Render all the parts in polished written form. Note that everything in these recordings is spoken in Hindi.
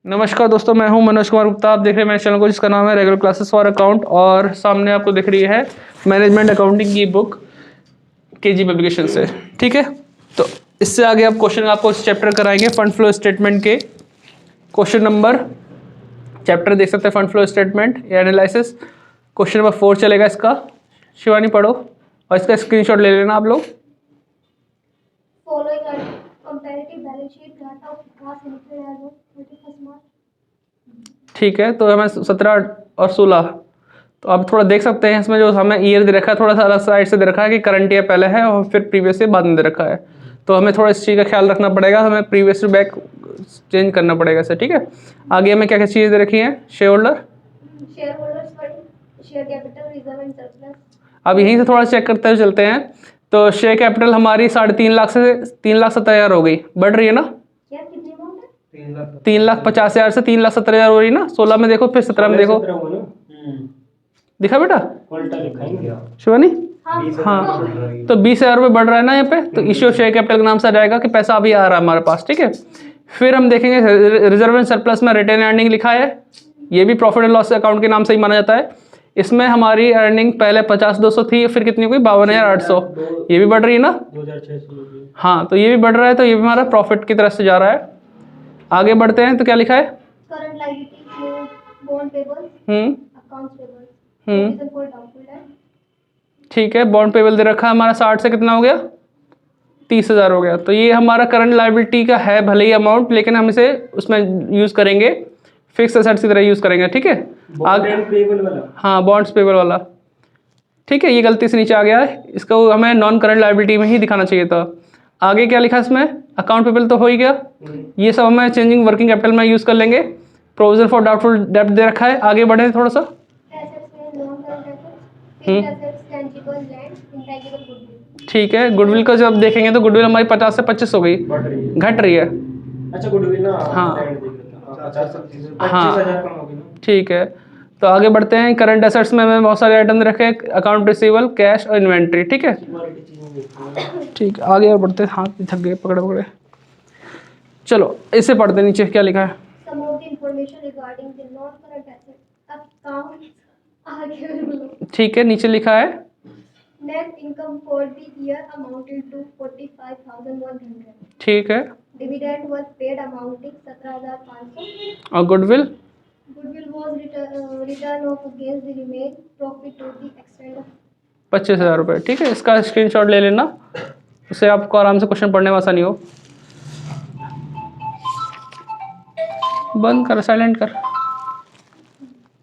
नमस्कार दोस्तों, मैं हूं मनोज कुमार गुप्ता। आप देख रहे हैं मेरे चैनल को जिसका नाम है रेगुलर क्लासेस फॉर अकाउंट, और सामने आपको दिख रही है मैनेजमेंट अकाउंटिंग की बुक केजी पब्लिकेशन से। ठीक है, तो इससे आगे आप क्वेश्चन आपको इस चैप्टर कराएंगे फंड फ्लो स्टेटमेंट के। क्वेश्चन नंबर चैप्टर देख सकते हैं, फंड फ्लो स्टेटमेंट या एनालिसिस। क्वेश्चन नंबर 4 चलेगा इसका। शिवानी पढ़ो और इसका स्क्रीनशॉट ले लेना आप लोग। ठीक है, तो हमें 17 और 16, तो आप थोड़ा देख सकते हैं इसमें जो हमें ईयर दे रखा है थोड़ा सा अलग साइड से दे रखा है कि करंट ईयर पहले है और फिर प्रीवियस ईयर बाद में दे रखा है। तो हमें थोड़ा इस चीज़ का ख्याल रखना पड़ेगा, हमें प्रीवियस टू बैक चेंज करना पड़ेगा इसे। ठीक है, आगे हमें क्या क्या चीज़ें दे रखी हैं? Share holder, share capital, reserve and surplus. अब यहीं से थोड़ा चेक करते हुए चलते हैं। तो शेयर कैपिटल हमारी 3.5 लाख से 3,70,000 हो गई, बढ़ रही है ना? क्या कितनी अमाउंट है? 3,50,000 से 3,70,000 हो रही है ना। 16 में देखो, फिर 17 में देखो, दिखा बेटा शिवानी? हाँ, तो 20,000 रुपये बढ़ रहा है ना यहाँ पे। तो इश्यू शेयर कैपिटल के नाम से आ जाएगा कि पैसा अभी आ रहा है हमारे पास। ठीक है, फिर हम देखेंगे रिजर्व एंड सरप्लस में रिटेन अर्निंग लिखा है, ये भी प्रॉफिट एंड लॉस अकाउंट के नाम से ही माना जाता है। इसमें हमारी अर्निंग पहले 50,200 थी, फिर कितनी हो गई? 52,800। ये भी बढ़ रही है ना? 2,600। हाँ, तो ये भी बढ़ रहा है, तो ये भी हमारा प्रॉफिट की तरफ से जा रहा है। आगे बढ़ते हैं, तो क्या लिखा है? Current liability, bond payable, accounts payable, provision for doubtful debt. ठीक है, बॉन्ड पेबल दे रखा है हमारा 60 से कितना हो गया? 30,000 हो गया। तो ये हमारा करंट लायबिलिटी का है भले ही अमाउंट, लेकिन हम इसे उसमें यूज़ करेंगे फिक्स एसेट्स की तरह यूज़ करेंगे। ठीक है, पेबल वाला। हाँ, बॉन्ड्स पेबल वाला। ठीक है, ये गलती से नीचे आ गया है, इसको हमें नॉन करंट लायबिलिटी में ही दिखाना चाहिए था। आगे क्या लिखा है इसमें? अकाउंट पेबल तो हो ही गया, ये सब हमें चेंजिंग वर्किंग कैपिटल में यूज़ कर लेंगे। प्रोविजन फॉर डाउटफुल डेब्ट दे रखा है। आगे बढ़े थोड़ा सा। एसेट्स में non current assets, fixed assets, tangible land, intangible goodwill. ठीक है, गुडविल का जब देखेंगे तो गुडविल हमारी 50 से 25 हो गई, घट रही है। अच्छा, गुडविल ना। हाँ। 25,000 कम हो गई ना। ठीक है, तो आगे बढ़ते हैं। करंट एसेट्स में हमें बहुत सारे आइटम रखे हैं, अकाउंट रिसीवेबल, कैश और इन्वेंट्री। ठीक है, ठीक है, आगे और बढ़ते हैं। हाथ भी थक गए पकड़े पकड़े। चलो इसे पढ़ते हैं, नीचे क्या लिखा है? Some of the information regarding the non-current asset accounts are given below. ठीक है, नीचे लिखा है Net income for the year amounted to 45,100. ठीक है, Dividend was paid amounting 17,500. और goodwill? Goodwill was return of against the remain profit to the extent of 25,000 रुपये। ठीक है, इसका स्क्रीनशॉट ले लेना, उससे आपको आराम से क्वेश्चन पढ़ने में आसानी हो। बंद कर, साइलेंट कर।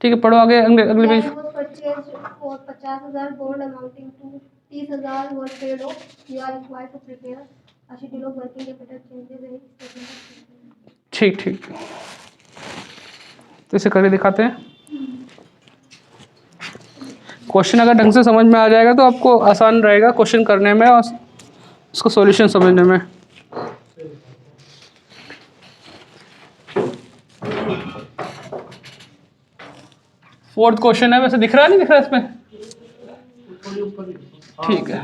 ठीक है, पढ़ो आगे, अगले page. Land was purchased for 50,000. Bond amounting to 30,000 was paid off. You are required to prepare a schedule of working capital changes in statement of capital. ठीक ठीक, तो इसे करके दिखाते हैं। क्वेश्चन अगर ढंग से समझ में आ जाएगा तो आपको आसान रहेगा क्वेश्चन करने में और उसको सॉल्यूशन समझने में। फोर्थ क्वेश्चन है, वैसे दिख रहा नहीं दिख रहा इसमें? ठीक है,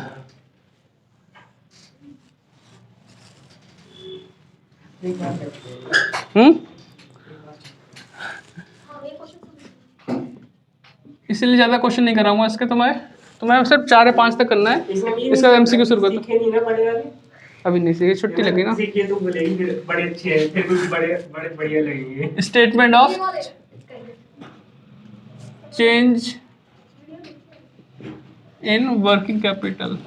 इसीलिए ज़्यादा क्वेश्चन नहीं कराऊंगा इसके। तुम्हें सिर्फ 4 या 5 तक करना है। इसका एमसीक्यू शुरू कर दो। अभी नहीं सीखे, छुट्टी लगी ना। सीखे तो बोलेगी फिर बड़े अच्छे हैं, फिर कुछ बड़े बड़े बढ़िया लगेंगे। Statement of change in working capital.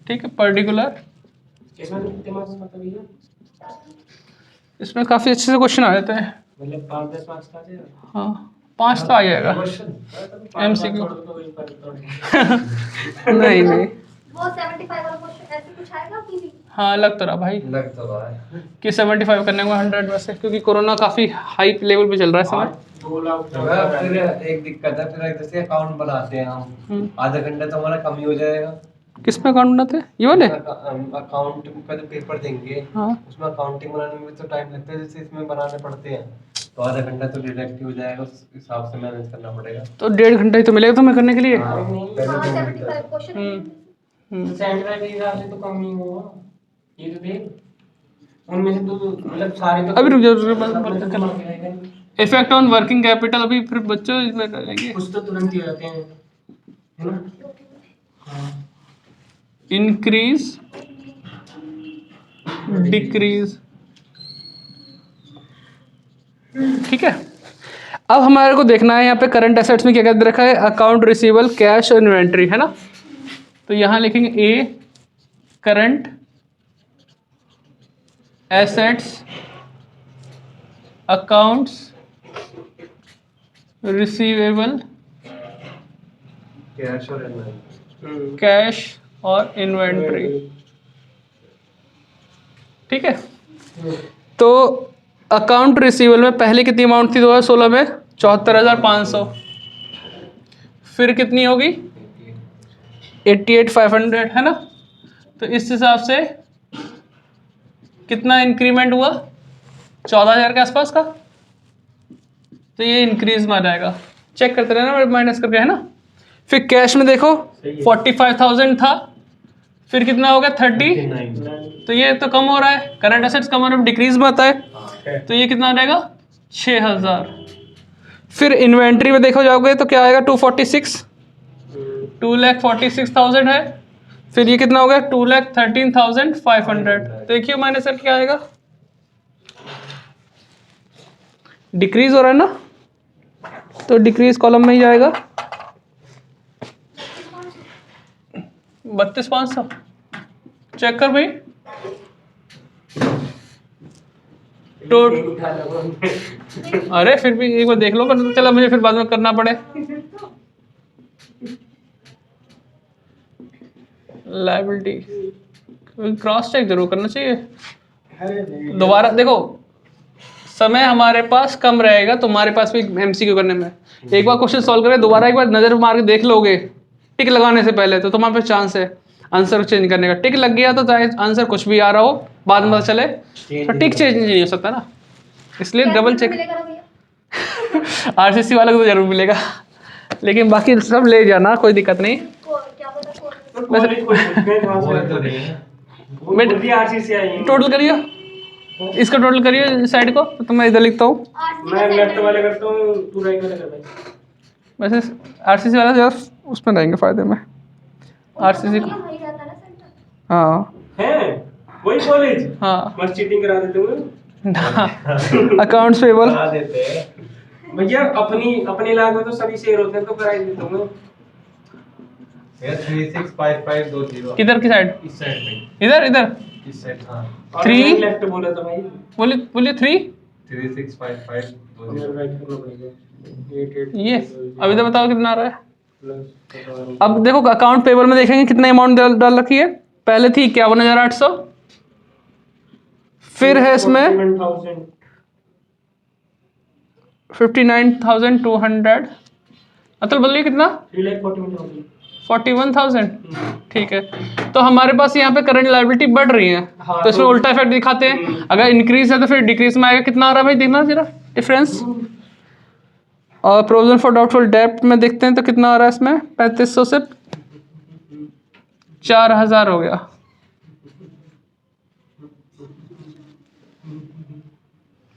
ठीक है, पर्टिकुलर। इसमें काफी अच्छे से क्वेश्चन आ जाते हैं, मतलब 5-10 मार्क्स का है। हाँ 5 तो आ जाएगा एमसीक्यू। नहीं नहीं, वो 75 वाला क्वेश्चन ऐसे कुछ आएगा कि नहीं? हाँ लग तो रहा भाई, लग तो रहा है कि 75 करने को 100 वैसे, क्योंकि कोरोना काफी हाई लेवल पे चल रहा है इस समय। 2 लाख। फिर एक दिक्कत है, फिर जैसे अकाउंट बनाते हैं हम, आधा घंटा तो हमारा कम ही हो जाएगा। किस में अकाउंट बनाते हैं? ये वाले अकाउंट का जो पेपर देंगे, हाँ, उसमें अकाउंटिंग बनाने में भी तो टाइम लगता है, जैसे इसमें बनाने पड़ते हैं, तो आधा घंटा तो डिडक्ट हो जाएगा, उस हिसाब से मैनेज करना पड़ेगा। तो 1.5 घंटा ही तो मिलेगा तुम्हें करने के लिए। हाँ, पहले 75 क्वेश्चन तो सेंट्रल के हिसाब से तो कम ही हुआ। ये तो देख, उनमें से तो मतलब सारे तो अभी रुक जाओ, सब जमा के रहेगा नहीं। इफेक्ट ऑन वर्किंग कैपिटल, अभी फिर बच्चों इसमें करेंगे। कुछ तो तुरंत ही हो जाते हैं, है ना? हाँ। इंक्रीज, डिक्रीज, ठीक है। अब हमारे को देखना है यहाँ पे करंट एसेट्स में क्या क्या दे रखा है, अकाउंट रिसीवेबल, कैश और इन्वेंट्री, है ना। तो यहाँ लिखेंगे a current assets, accounts receivable, cash और इन्वेंटरी। कैश और इन्वेंट्री, ठीक है। तो अकाउंट रिसीवेबल में पहले कितनी अमाउंट थी 2016 में, 74,500। फिर कितनी होगी 88,500, है ना। तो इस हिसाब से कितना इंक्रीमेंट हुआ 14,000 के आसपास का। तो ये इंक्रीज में आ जाएगा, चेक करते रहना माइनस करके, है ना। फिर कैश में देखो 45,000 था, फिर कितना हो गया 30। तो ये तो कम हो रहा है, करंट एसेट्स कम हो रहा है, डिक्रीज में आता है। तो ये कितना आ जाएगा 6,000। फिर इन्वेंट्री में देखो जाओगे तो क्या आएगा 246, 2,46,000 है। फिर ये कितना हो गया 2,13,500। तो देखिए माइनस करके क्या आएगा, डिक्रीज हो रहा है ना, तो डिक्रीज कॉलम में ही जाएगा 32,500। चेक कर भाई, अरे फिर भी एक बार देख लो, पर चला मुझे फिर बाद में करना पड़े। लायबिलिटी क्रॉस चेक जरूर करना चाहिए। दोबारा देखो, समय हमारे पास कम रहेगा, तुम्हारे पास भी एमसीक्यू करने में। एक बार क्वेश्चन सॉल्व करें, दोबारा एक बार नजर मार के देख लोगे टिक लगाने से पहले, तो तुम्हारे पास चांस है आंसर चेंज करने का। टिक लग गया तो चाहे आंसर कुछ भी आ रहा हो, बाद में पता चले तो टिक चेंज नहीं हो सकता ना, इसलिए डबल चेक। मिलेगा ना भैया? आरसीसी वाले को तो जरूर मिलेगा, लेकिन बाकी सब ले जाना, कोई दिक्कत नहीं। क्या पता कौन कॉलेज कोई पूछते हैं कहाँ से वो आता तो है। नहीं है। वो भी आरसीसी आई है। टोटल करिए, इसका टोटल करिए साइड को, तो मैं इधर लिखता हूँ। मैं लेफ्ट वाले करता हूँ, तू राइट वाले कर भाई। वैसे आरसीसी वाला जो उसमें रहेंगे फायदे में, आरसीसी को। वही रहता है ना सेंटर। हाँ हैं वही कॉलेज, हाँ, मस्त चीटिंग करा देते हुए। अकाउंट्स पेबल, बना देते हैं। भैया अपनी लाग में तो सभी शेयर होते हैं, तो करा ही देता हूँ मैं। ये 365520 किधर की साइड, इस साइड पे, इधर इधर इस सेट। हाँ और 3 मैंने लेफ्ट बोला था भाई, बोलिए बोलिए 3 365520। राइट करना पड़ेगा। ये अभी तो बताओ कितना आ रहा है। अब देखो अकाउंट पेबल में देखेंगे कितने अमाउंट डाल रखी है। पहले थी 51,800, फिर है इसमें 59,200। अतुल बोलिए कितना, 41,000। ठीक है, तो हमारे पास यहाँ पे करंट लायबिलिटी बढ़ रही है। हाँ, तो इसमें तो- उल्टा इफेक्ट दिखाते हैं, अगर इंक्रीज है तो फिर डिक्रीज में आएगा। कितना आ रहा है भाई, देखना जरा डिफरेंस। और प्रोविजन फॉर डाउटफुल डेब्ट में देखते हैं तो कितना आ रहा है इसमें, 3,500 से 4,000 हो गया।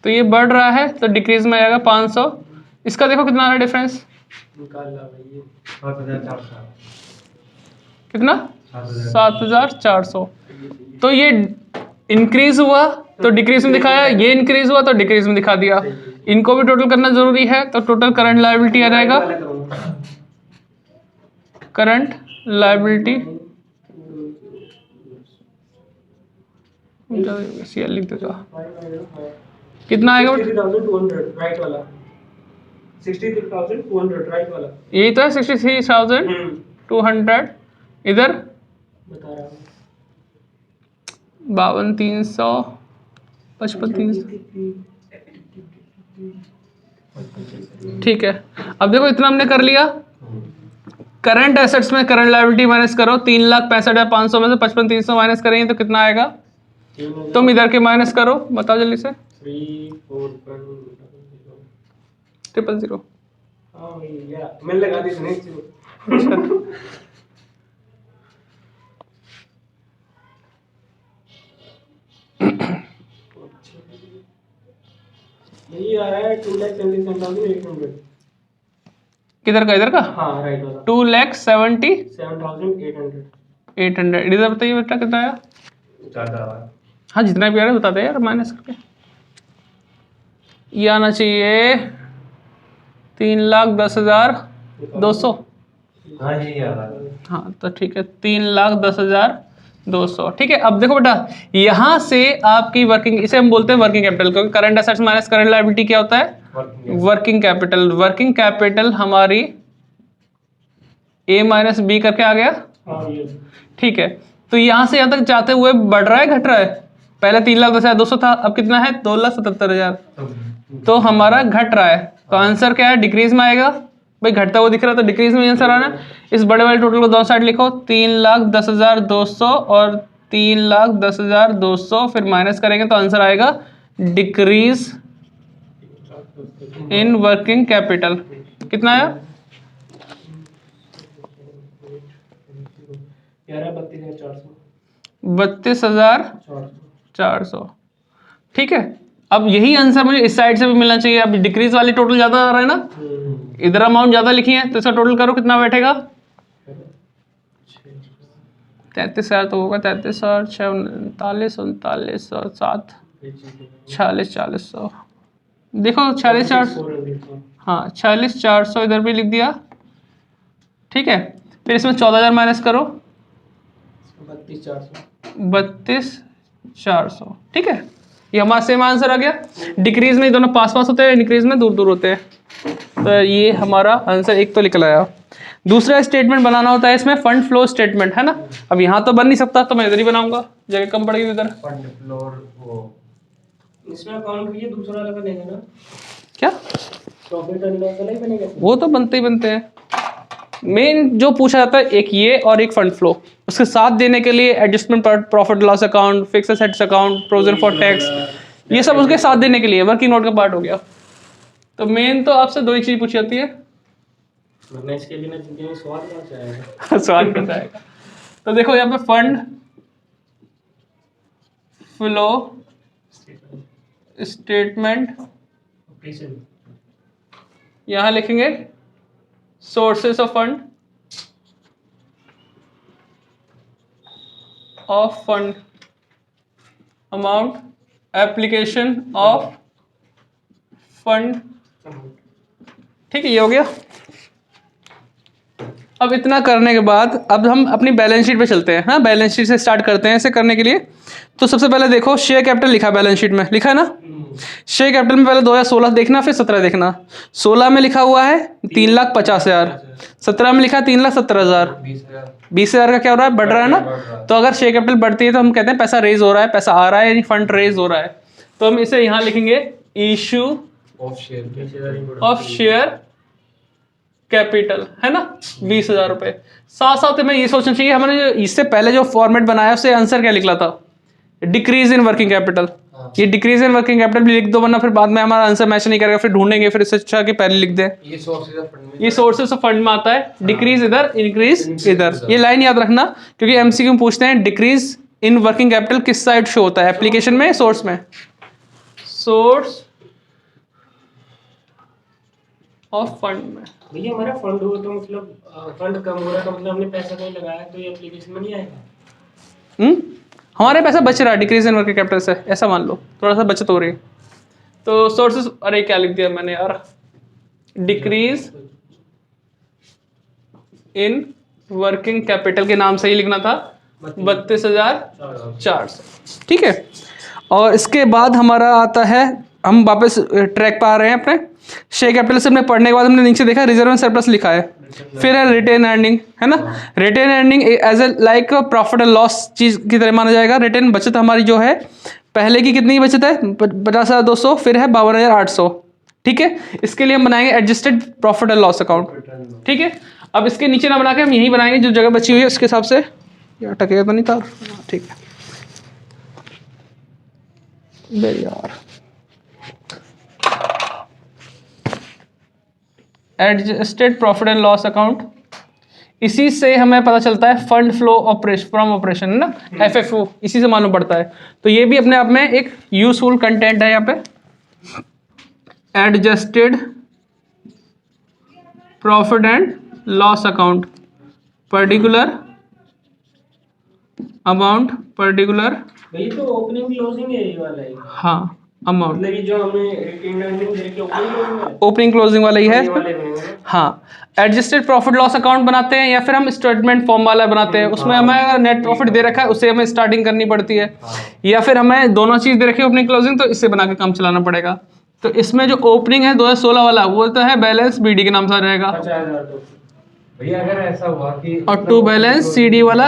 तो ये बढ़ रहा है, तो डिक्रीज में आएगा 500। इसका देखो कितना आ रहा है डिफरेंस, निकाल ला भाई ये। 7400। कितना 7,400। तो ये इंक्रीज हुआ तो डिक्रीज में दिखाया, ये इंक्रीज हुआ तो डिक्रीज में दिखा दिया। इनको भी टोटल करना जरूरी है, तो टोटल करंट लायबिलिटी आ जाएगा, वाला करूँगा। करंट लायबिलिटी लिख देता, कितना आएगा बेटा? 63,200 राइट वाला, 63,200 राइट वाला। यही तो है 63,200। इधर बता रहा हूँ। 52,300, 55,300। ठीक है, अब देखो इतना हमने कर लिया। करंट एसेट्स में करंट लायबिलिटी माइनस करो, 3,65,500 में से 55,300 माइनस करेंगे तो कितना आएगा। तुम इधर के माइनस करो, बताओ जल्दी से। 000। हाँ भैया मैंने लगा दी थी। अच्छा, यही आ रहा है 2,77,800। किधर का, इधर का? हाँ राइट वाला 2,70,800। 7,800। इधर बताइए बेटा कितना आया? ज़्यादा हाँ जितना भी आ रहा है बता दे यार, माइनस करके। ये आना चाहिए 3,10,200। हाँ यही आ रहा है। हाँ तो ठीक है 3,10,200। ठीक है, अब देखो बेटा यहाँ से आपकी वर्किंग, इसे हम बोलते हैं वर्किंग कैपिटल, क्योंकि current assets minus current liability क्या होता है? Working capital. वर्किंग कैपिटल हमारी A माइनस बी करके आ गया। हाँ ये ठीक है, तो यहाँ से यहाँ तक जाते हुए बढ़ रहा है घट रहा है? पहले 3,10,200 था, अब कितना है? 2,77,000। तो हमारा घट रहा है, तो आंसर क्या है? डिक्रीज में आएगा। भाई घटता हुआ दिख रहा है तो डिक्रीज में आंसर आना है। इस बड़े वाले टोटल को दोनों साइड लिखो, 3,10,200 और 3,10,200, फिर माइनस करेंगे तो आंसर आएगा डिक्रीज इन वर्किंग कैपिटल। कितना आया? 32,400। 32,400। ठीक है, अब यही आंसर मुझे इस साइड से भी मिलना चाहिए। अब डिक्रीज वाली टोटल ज्यादा आ रहा है ना, इधर अमाउंट ज्यादा लिखी है, तो इसका टोटल करो कितना बैठेगा? 33,000 तो होगा, 33,000 6 39 39 7 46,400। देखो 46,400, हाँ 46,400 इधर भी लिख दिया। ठीक है, फिर इसमें 14,000 माइनस करो, 32,400। 32,400। ठीक है, ये हमारा सेम आंसर आ गया। डिक्रीज में दोनों पास पास होते हैं, इंक्रीज में दूर दूर होते हैं। तो ये हमारा आंसर एक तो निकल आया। दूसरा स्टेटमेंट बनाना होता है इसमें, फंड फ्लो स्टेटमेंट, है ना। अब यहाँ तो बन नहीं सकता तो मैं इधर ही बनाऊंगा, जगह कम पड़ेगी इधर। फंड फ्लोर वो इसमें अकाउंट भी ये दूसरा वाला बनेगा ना, क्या? प्रॉफिट एंड लॉस वाला ही बनेगा। वो तो बनते ही बनते हैं। मेन जो पूछा जाता है एक ये और एक फंड फ्लो, उसके साथ देने के लिए adjustment profit loss account, fix assets account, provision for tax, ये सब उसके साथ देने के लिए वर्किंग नोट का पार्ट हो गया। तो मेन तो आपसे दो ही चीज पूछी जाती है। वरना इसके बिना जिंदगी में स्वाद कहाँ से आएगा। सवाल कैसा आएगा? तो देखो यहाँ पे फंड फ्लो स्टेटमेंट, ऑपरेशन यहाँ लिखेंगे sources of fund, of fund, amount, application of fund. ठीक है, ये हो गया। अब इतना करने के बाद अब हम अपनी बैलेंस शीट पे चलते हैं। हाँ, बैलेंस शीट से स्टार्ट करते हैं इसे करने के लिए। तो सबसे पहले देखो शेयर कैपिटल लिखा है बैलेंस शीट में, लिखा है ना। शेयर कैपिटल में पहले 2016 देखना, फिर 17 देखना। 16 में लिखा हुआ है 3,50,000, 17 में लिखा है 3,70,000। 20,000 का क्या हो रहा है? बढ़ रहा है ना। तो अगर शेयर कैपिटल बढ़ती है तो हम कहते हैं पैसा रेज हो रहा है, पैसा आ रहा है, यानी फंड रेज हो रहा है। तो हम इसे यहाँ लिखेंगे issue of share of share capital, है ना, 20,000 रुपए। साथ साथ में ये सोचना चाहिए हमने जो इससे पहले जो फॉर्मेट बनाया उससे आंसर क्या निकला था? Decrease in working capital. ये डिक्रीज इन वर्किंग कैपिटल भी लिख दो, वरना फिर बाद में हमारा आंसर मैच नहीं करेगा, फिर ढूंढेंगे। फिर इससे अच्छा कि पहले लिख दें। ये सोर्सेज ऑफ फंड में, ये सोर्सेस ऑफ फंड में आता है, डिक्रीज इधर, इंक्रीज इधर। ये लाइन याद रखना, क्योंकि एमसीक्यू पूछते हैं डिक्रीज इन वर्किंग कैपिटल किस साइड शो होता है, एप्लीकेशन में, सोर्स में। सोर्स ऑफ फंड में भैया हमारा फंड हो तो मतलब फंड कम हो रहा है तो मतलब हमने पैसा कहीं लगाया तो ये एप्लीकेशन में नहीं आएगा। हमारे पैसा बच रहा है डिक्रीज इन वर्किंग कैपिटल से, ऐसा मान लो, थोड़ा सा बचत हो रही है। तो सोर्सेस, अरे क्या लिख दिया मैंने यार, डिक्रीज इन वर्किंग कैपिटल के नाम से ही लिखना था, 32,400। ठीक है, और इसके बाद हमारा आता है, हम वापस ट्रैक पर आ रहे हैं अपने। शेयर कैपिटल से हमने पढ़ने के बाद हमने नीचे देखा रिजर्व एंड सरप्लस लिखा है, फिर है रिटेन अर्निंग, है ना। Retained earning as a like profit and loss चीज की तरह माना जाएगा। रिटेन बचत हमारी जो है, पहले की कितनी बचत है? 50,200, फिर है 52,800। ठीक है, इसके लिए हम बनाएंगे adjusted profit and loss account. ठीक है, अब इसके नीचे ना बना के हम यही बनाएंगे जो जगह बची हुई है उसके हिसाब से। यार टकेगा तो नहीं था? ठीक है, यार adjusted profit and loss account, इसी से हमें पता चलता है fund flow operation from operation, है ना, एफएफओ, इसी से मालूम पड़ता है। तो ये भी अपने आप में एक यूजफुल कंटेंट है यहाँ पे। Adjusted profit and loss account, particular amount, particular, भाई तो ओपनिंग क्लोजिंग है ये वाला ही, हाँ अमाउंट, मतलब ये जो हमने रिटेन्ड अर्निंग देके ओपनिंग क्लोजिंग है, ओपनिंग क्लोजिंग वाला ही है ये इस पे। वाले बनेंगे ना? हाँ, एडजस्टेड प्रॉफिट लॉस अकाउंट बनाते हैं या फिर हम स्टेटमेंट फॉर्म वाला बनाते हैं, उसमें हमें अगर नेट प्रॉफिट दे रखा है उसे हमें स्टार्टिंग करनी पड़ती है, या फिर हमें दोनों चीज दे रखी है ओपनिंग क्लोजिंग, तो इससे बना के काम चलाना पड़ेगा। तो इसमें जो ओपनिंग है 2016 वाला वो तो है बैलेंस बीडी के नाम से आ जाएगा, 50,000 तो भैया अगर ऐसा हुआ कि और टू बैलेंस सीडी वाला,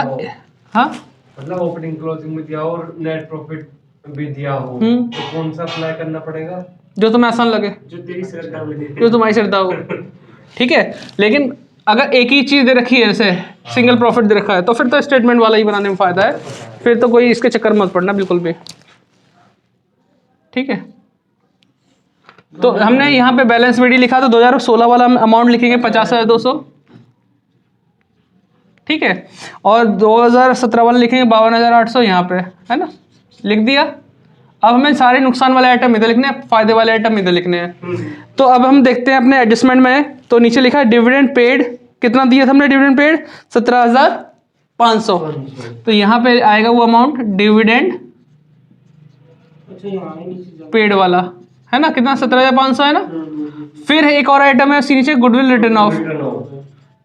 हाँ मतलब ओपनिंग क्लोजिंग में दिया हो और नेट प्रॉफिट भी दिया हो, हम्म। तो कौन सा अप्लाई करना पड़ेगा? जो तुम्हें आसान लगे, जो तेरी श्रद्धा में देते जो तुम्हारी श्रद्धा हो, ठीक है। लेकिन अगर एक ही चीज दे रखी है जैसे सिंगल प्रॉफिट दे रखा है तो फिर तो स्टेटमेंट वाला ही बनाने में फायदा है, फिर तो कोई इसके चक्कर मत पड़ना बिल्कुल भी, ठीक है। तो हमने यहाँ पे बैलेंस बीडी लिखा तो 2016 वाला अमाउंट लिखेंगे 50,200, ठीक है, और 2017 वाला लिखेंगे 52,800 यहाँ पे, है ना, लिख दिया। अब हमें सारे नुकसान वाले आइटम इधर लिखने हैं, फायदे वाले आइटम इधर लिखने हैं। तो अब हम देखते हैं अपने एडजस्टमेंट में, तो नीचे लिखा है डिविडेंड पेड, कितना दिया था हमने डिविडेंड पेड 17,500, तो यहाँ पे आएगा वो अमाउंट डिविडेंड अच्छा यहाँ है नीचे जाओ। पेड वाला, है ना, कितना 17,500 है ना। फिर एक और आइटम है उसके नीचे goodwill return of,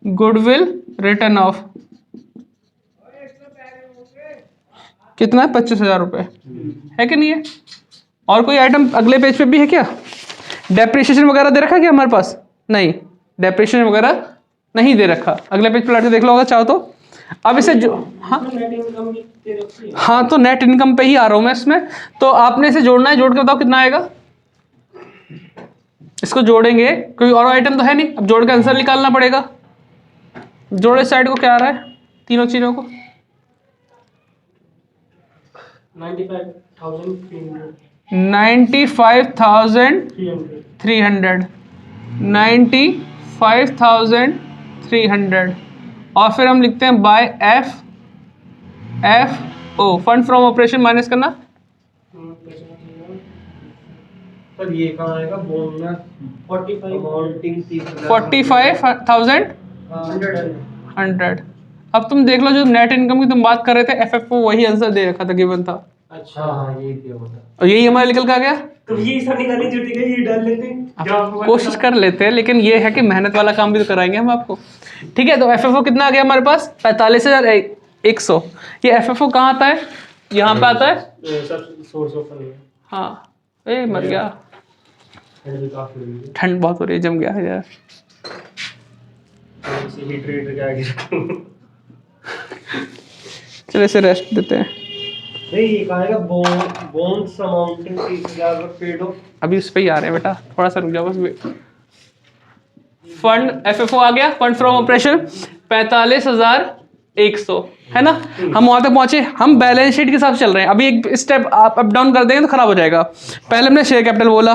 goodwill return of कितना है 25,000 रुपये, है कि नहीं है। और कोई आइटम अगले पेज पे भी है क्या? डेप्रिसिएशन वगैरह दे रखा है क्या हमारे पास? नहीं, डेप्रिसिएशन वगैरह नहीं दे रखा, अगले पेज पे लौट के देख लो अगर चाहो तो। अब इसे जो, हाँ नेट इनकम भी दे रखी है। हाँ, तो नेट इनकम पे ही आ रहा हूँ मैं इसमें, तो आपने इसे जोड़ना है, जोड़ के बताओ कितना आएगा। इसको जोड़ेंगे, कोई और आइटम तो है नहीं, अब जोड़ के आंसर निकालना पड़ेगा। जोड़े साइड को क्या आ रहा है तीनों चीजों को, 95,300 95,300 95,300, और फिर हम लिखते हैं by F O, fund from operation minus करना, सर ये कहाँ आएगा? Bonus 45 amounting 30,000 45,100। अब तुम देख लो, जो नेट इनकम की तुम बात कर रहे थे एफएफओ, वही आंसर दे रखा था, गिवन था, अच्छा हाँ ये क्या होता और यही हमारा निकल के आ गया। तो ये सब निकालने की जरूरत है, ये डाल लेते हैं जो आपको कोशिश कर लेते हैं, लेकिन ये है कि मेहनत वाला काम भी तो कराएंगे हम आपको, ठीक है। तो एफएफओ कितना आ गया हमारे पास 45,100। ये एफएफओ कहाँ आता है? यहाँ पे आता है, सब सोर्स ऑफ फंड है। हाँ, ए मर गया, ठंड भी काफी हो रही है, ठंड बहुत हो रही है, जम गया है यार। तो इसी हीटर हीटर के आगे चलो इसे रेस्ट देते हैं, नहीं ये कहाँ आएगा? बोन्स अमाउंटिंग 30,000 पेड हो। अभी उस पर ही आ रहे हैं बेटा, थोड़ा सा रुक जाओ बस। फंड एफएफओ आ गया, फंड फ्रॉम ऑपरेशन 45,100, है ना। हम वहां तक पहुंचे, हम बैलेंस शीट के साथ चल रहे हैं। अभी एक स्टेप आप अप डाउन कर देंगे तो खराब हो जाएगा। पहले हमने शेयर कैपिटल बोला,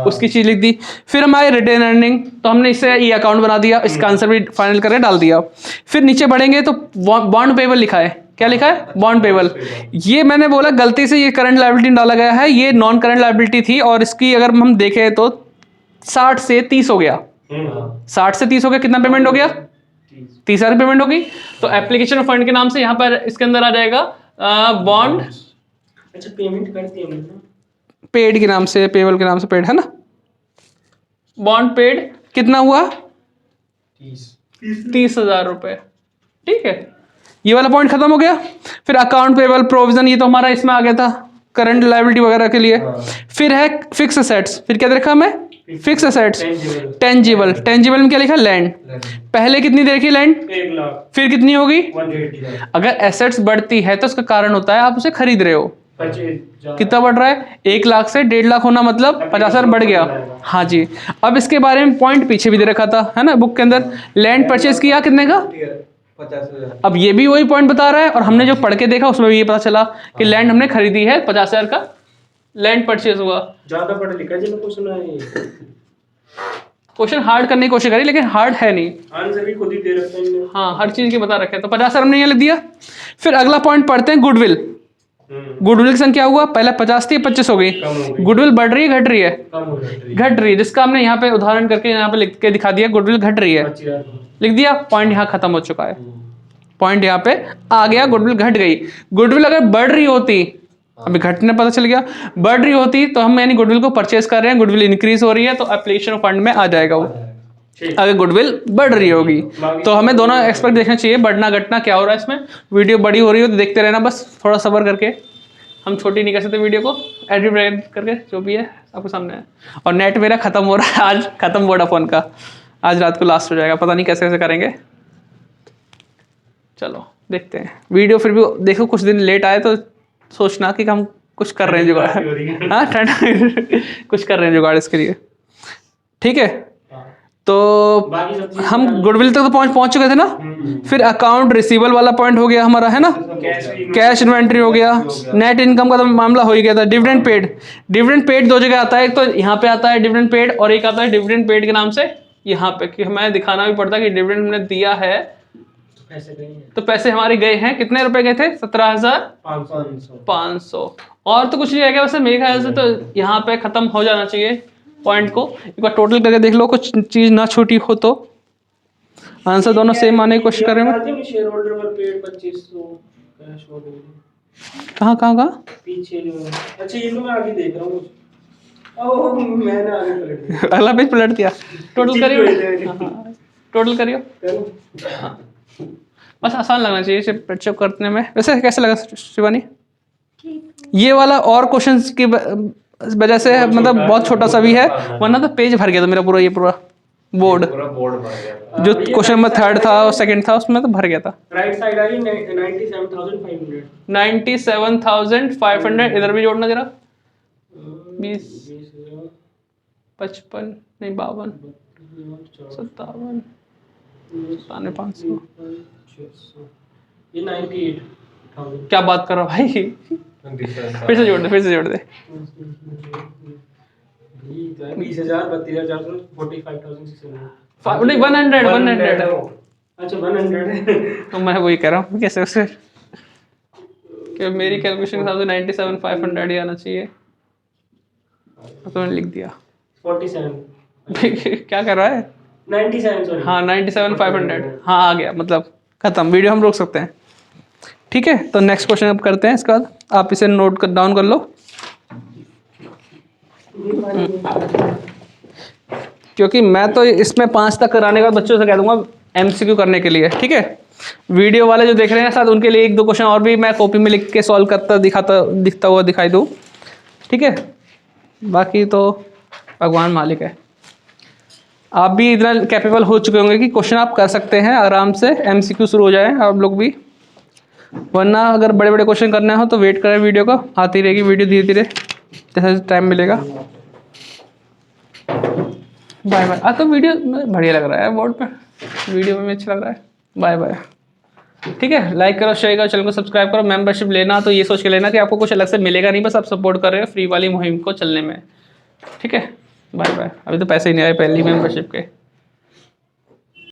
उसकी चीज लिख दी, फिर हमारे रिटेन अर्निंग, तो हमने इससे ई अकाउंट बना दिया, इसका आंसर भी फाइनल करके डाल दिया। फिर नीचे बढ़ेंगे तो बॉन्ड पेबल लिखा है, क्या लिखा है? Bond payable. ये मैंने बोला गलती से ये करंट लायबिलिटी डाला गया है, ये नॉन करंट लायबिलिटी थी, और इसकी अगर हम देखें तो 60 से 30 हो गया, 60 से 30 हो गया, कितना पेमेंट हो गया? 30,000 की पेमेंट होगी। तो एप्लीकेशन फंड के नाम से यहाँ पर इसके अंदर आ जाएगा बॉन्ड अच्छा पेमेंट करती है मतलब पेड के नाम से, पेबल के नाम से पेड, है ना। बॉन्ड पेड कितना हुआ? 30,000 रुपए, ठीक है। ये वाला पॉइंट खत्म हो गया। फिर अकाउंट पेबल प्रोविजन, ये तो हमारा इसमें आ गया था करंट लायबिलिटी वगैरह के लिए। फिर है फिक्स असेट्स, फिर क्या देखा हमें? फिक्स असेट्स, टेंजिबल, टेंजिबल में क्या लिखा? लैंड। पहले कितनी दे रखी लैंड? 1 लाख फिर कितनी होगी? 180,000 अगर एसेट्स बढ़ती है तो उसका कारण होता है आप उसे खरीद रहे हो। 25,000 कितना बढ़ रहा है? 1 लाख से 1.5 लाख होना मतलब 50,000 बढ़ गया। हाँ जी। अब इसके बारे में पॉइंट पीछे भी दे रखा था, है ना, बुक के अंदर। लैंड परचेज किया कितने का? 50,000। अब ये भी वही पॉइंट बता रहा है, और हमने जो पढ़ के देखा उसमें भी ये पता चला कि लैंड हमने खरीदी है, 50,000 का लैंड परचेज हुआ। ज्यादा पढ़ा लिखा जिन्होंने क्वेश्चन आए क्वेश्चन हार्ड करने की कोशिश करी, लेकिन हार्ड है नहीं। आंसर भी खुद ही दे रखते हैं हाँ, हर चीज के बता रखे हैं, तो 50,000 हमने यहाँ लिख दिया। फिर अगला पॉइंट पढ़ते हैं, गुडविल। गुडविल की संख्या हुआ पहले 50 थी 25 हो गई। कम हो गई। गुडविल बढ़ रही है घट रही है? कम हो गई। घट रही है, जिसका हमने यहाँ पे उदाहरण करके यहाँ पे लिख के दिखा दिया, गुडविल घट रही है, 25,000 लिख दिया, पॉइंट यहाँ खत्म हो चुका है, पॉइंट यहाँ पे आ गया, गुडविल घट गई। गुडविल अगर बढ़ रही होती, अभी घटने पता चल गया, बढ़ रही होती तो हम यानी गुडविल को परचेज कर रहे हैं, गुडविल इंक्रीज हो रही है तो एप्लीकेशन ऑफ फंड में आ जाएगा वो। ठीक। अगर गुडविल बढ़ रही होगी तो हमें दोनों एक्सपेक्ट देखना चाहिए, बढ़ना घटना क्या हो रहा है इसमें। वीडियो बड़ी हो रही हो तो देखते रहना, बस थोड़ा सब्र करके, हम छोटी नहीं कर सकते वीडियो को, एडिट करके जो भी है आपको सामने है। और नेट मेरा खत्म हो रहा है, आज खत्म वोडाफोन का, आज रात को लास्ट हो जाएगा, पता नहीं कैसे कैसे करेंगे। चलो देखते हैं वीडियो, फिर भी देखो कुछ दिन लेट आए तो सोचना कि हम कुछ कर रहे हैं जुगाड़, हाँ ठंड कुछ कर रहे हैं जुगाड़ इसके लिए, ठीक है। तो बाकी सब चीज़ हम गुडविल तक तो पहुंच चुके थे ना। फिर अकाउंट रिसीवेबल वाला पॉइंट हो गया हमारा, है ना, कैश इन्वेंट्री हो गया, नेट इनकम का तो मामला हो ही गया था। डिविडेंड पेड, डिविडेंड पेड दो जगह आता है, एक तो यहाँ पे आता है डिविडेंड पेड और एक आता है डिविडेंड पेड के नाम से यहाँ पे, कि हमें दिखाना भी पड़ता है कि डिविडेंड हमने दिया है पैसे गए हैं। तो पैसे हमारे गए हैं, कितने रुपए गए थे? 17,500। और तो कुछ नहीं रह गया वैसे मेरे ख्याल से, तो यहाँ पे खत्म हो जाना चाहिए पॉइंट को। एक बार टोटल करके देख लो, कुछ चीज ना छूटी हो तो। आंसर दोनों सेम आने की कोशिश कर रहे हैं। शेयर होल्डर पर पेड 2500 कैश हो गई। कहाँ पीछे जो है, अच्छा ये तो मैं आगे देख रहा हूँ कुछ। ओह मैंने आगे पलट दिया। अगला पेज पलट दिया। टोटल करियो, टोटल करियो। करूं? हाँ। बस आसान लगना चाहिए इसे पेटशॉप करने में। वैसे कैसे लगा शिवानी ये वाला? और क्वेश्चंस की वजह से मतलब बहुत छोटा सा भी है, वरना तो पेज भर गया था मेरा पूरा, ये पूरा बोर्ड, पूरा बोर्ड भर गया। जो क्वेश्चन नंबर 3 था और 2nd था उसमें तो भर गया था। राइट साइड आ रही 97,500। 97,500 इधर भी जोड़ना जरा, 20 55 नहीं 52 57 500। ये 98,000। क्या बात कर रहा भाई, फिर से जोड़ दे, फिर से जोड़ दे। 20,000 32,400 45,600। नहीं 100 अच्छा 100 तो मैं वही कह रहा हूँ कैसे उसे, कि मेरी कैलकुलेशन के हिसाब से 97,500 ही आना चाहिए, तो मैंने लिख दिया 47 क्या कर रहा है 97 सॉरी। हाँ 97,500 हाँ आ गया, मतलब खत्म, वीडियो हम रोक सकते हैं। ठीक है, तो नेक्स्ट क्वेश्चन अब करते हैं, इसके बाद आप इसे नोट कर डाउन कर लो, क्योंकि मैं तो इसमें 5 तक कराने का बच्चों से कह दूंगा MCQ करने के लिए। ठीक है, वीडियो वाले जो देख रहे हैं साथ, उनके लिए 1-2 क्वेश्चन और भी मैं कॉपी में लिख के सॉल्व करता दिखता हुआ दिखाई दूँ। ठीक है, बाकी तो भगवान मालिक है। आप भी इतना कैपेबल हो चुके होंगे कि क्वेश्चन आप कर सकते हैं आराम से, MCQ शुरू हो जाए आप लोग भी। वरना अगर बड़े बड़े क्वेश्चन करना हो तो वेट करें, वीडियो का आती रहेगी वीडियो धीरे धीरे जैसे टाइम मिलेगा। Bye bye. तो वीडियो बढ़िया लग रहा है, बोर्ड पे वीडियो में अच्छा लग रहा है। Bye bye. ठीक है, लाइक करो, शेयर करो, चैनल को सब्सक्राइब करो। मेंबरशिप लेना तो ये सोच के लेना कि आपको कुछ अलग से मिलेगा नहीं, बस आप सपोर्ट कर रहे हो फ्री वाली मुहिम को चलने में। ठीक है, बाय बाय। अभी तो पैसे ही नहीं आए पहली मेंबरशिप के।